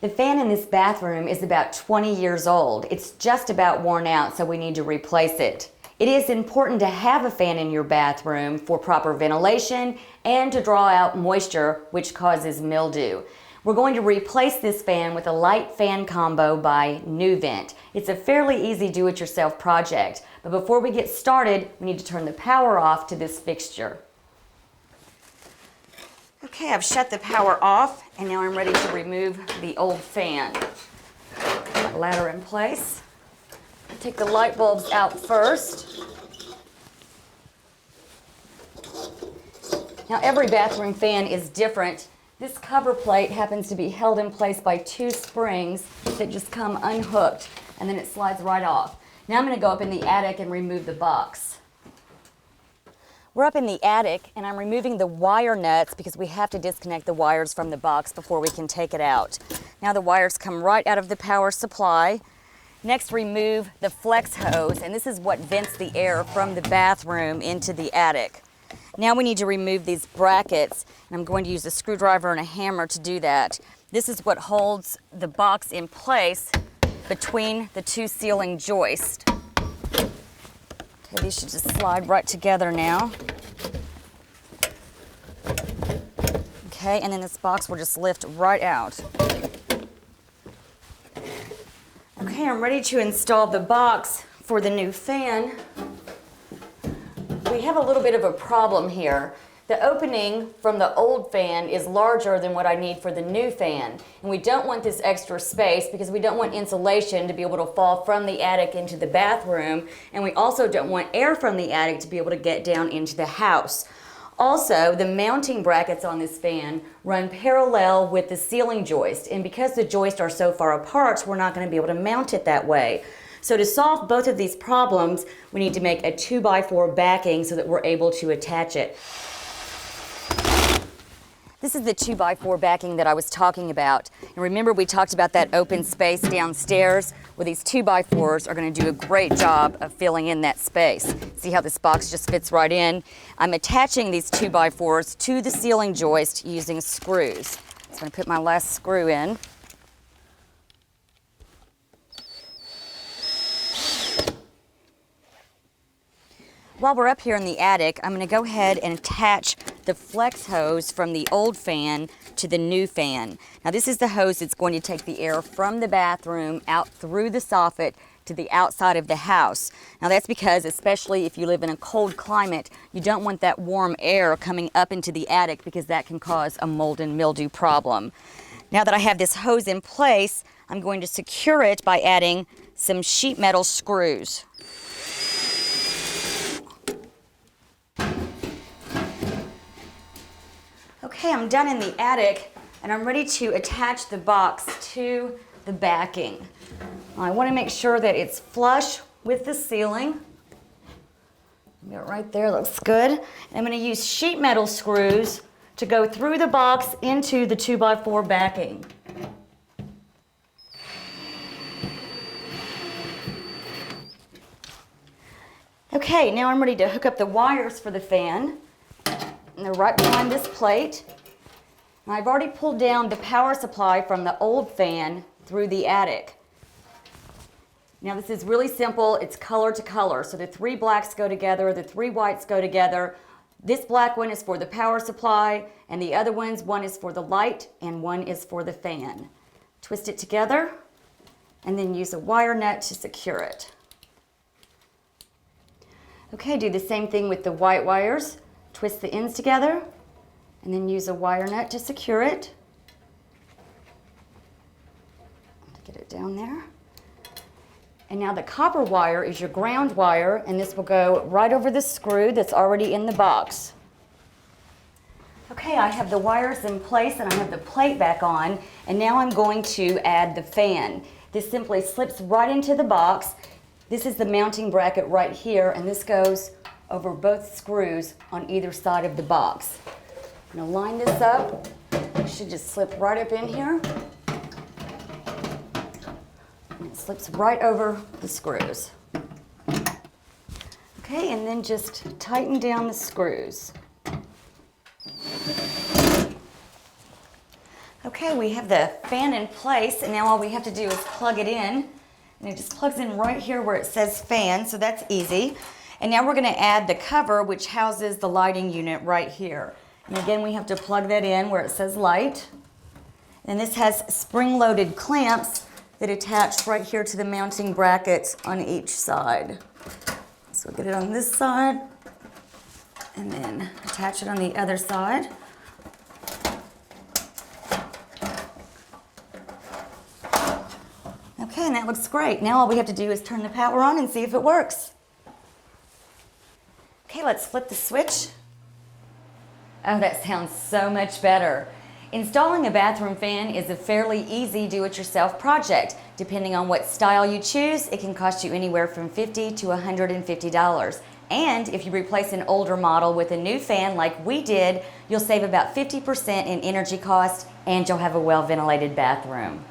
The fan in this bathroom is about 20 years old. It's just about worn out, so we need to replace it. It is important to have a fan in your bathroom for proper ventilation and to draw out moisture, which causes mildew. We're going to replace this fan with a light fan combo by NuVent. It's a fairly easy do-it-yourself project, but before we get started, we need to turn the power off to this fixture. Okay, I've shut the power off, and now I'm ready to remove the old fan. Put my ladder in place. Take the light bulbs out first. Now, every bathroom fan is different. This cover plate happens to be held in place by two springs that just come unhooked, and then it slides right off. Now I'm going to go up in the attic and remove the box. We're up in the attic, and I'm removing the wire nuts because we have to disconnect the wires from the box before we can take it out. Now the wires come right out of the power supply. Next, remove the flex hose, and this is what vents the air from the bathroom into the attic. Now we need to remove these brackets, and I'm going to use a screwdriver and a hammer to do that. This is what holds the box in place between the two ceiling joists. Okay, these should just slide right together now. Okay, and then this box will just lift right out. Okay, I'm ready to install the box for the new fan. We have a little bit of a problem here. The opening from the old fan is larger than what I need for the new fan. And we don't want this extra space because we don't want insulation to be able to fall from the attic into the bathroom. And we also don't want air from the attic to be able to get down into the house. Also, the mounting brackets on this fan run parallel with the ceiling joist. And because the joists are so far apart, we're not going to be able to mount it that way. So to solve both of these problems, we need to make a 2x4 backing so that we're able to attach it. This is the 2x4 backing that I was talking about. And remember, we talked about that open space downstairs? Well, these 2x4s are going to do a great job of filling in that space. See how this box just fits right in? I'm attaching these 2x4s to the ceiling joist using screws. So I'm going to put my last screw in. While we're up here in the attic, I'm going to go ahead and attach the flex hose from the old fan to the new fan. Now this is the hose that's going to take the air from the bathroom out through the soffit to the outside of the house. Now that's because, especially if you live in a cold climate, you don't want that warm air coming up into the attic because that can cause a mold and mildew problem. Now that I have this hose in place, I'm going to secure it by adding some sheet metal screws. Okay, I'm done in the attic, and I'm ready to attach the box to the backing. I want to make sure that it's flush with the ceiling. Get it right there, looks good. And I'm going to use sheet metal screws to go through the box into the 2x4 backing. Okay, now I'm ready to hook up the wires for the fan. And they're right behind this plate. And I've already pulled down the power supply from the old fan through the attic. Now this is really simple. It's color to color. So the three blacks go together, the three whites go together. This black one is for the power supply, and the other ones, one is for the light and one is for the fan. Twist it together and then use a wire nut to secure it. Okay, do the same thing with the white wires. Twist the ends together and then use a wire nut to secure it. Get it down there. And now the copper wire is your ground wire, and this will go right over the screw that's already in the box. Okay, I have the wires in place and I have the plate back on, and now I'm going to add the fan. This simply slips right into the box. This is the mounting bracket right here, and this goes over both screws on either side of the box. I'm going to line this up. It should just slip right up in here. And it slips right over the screws. Okay, and then just tighten down the screws. Okay, we have the fan in place, and now all we have to do is plug it in. And it just plugs in right here where it says fan, so that's easy. And now we're gonna add the cover, which houses the lighting unit right here. And again, we have to plug that in where it says light. And this has spring-loaded clamps that attach right here to the mounting brackets on each side. So we'll get it on this side, and then attach it on the other side. Okay, and that looks great. Now all we have to do is turn the power on and see if it works. Okay, let's flip the switch. Oh, that sounds so much better. Installing a bathroom fan is a fairly easy do-it-yourself project. Depending on what style you choose, it can cost you anywhere from $50 to $150. And if you replace an older model with a new fan like we did, you'll save about 50% in energy cost, and you'll have a well-ventilated bathroom.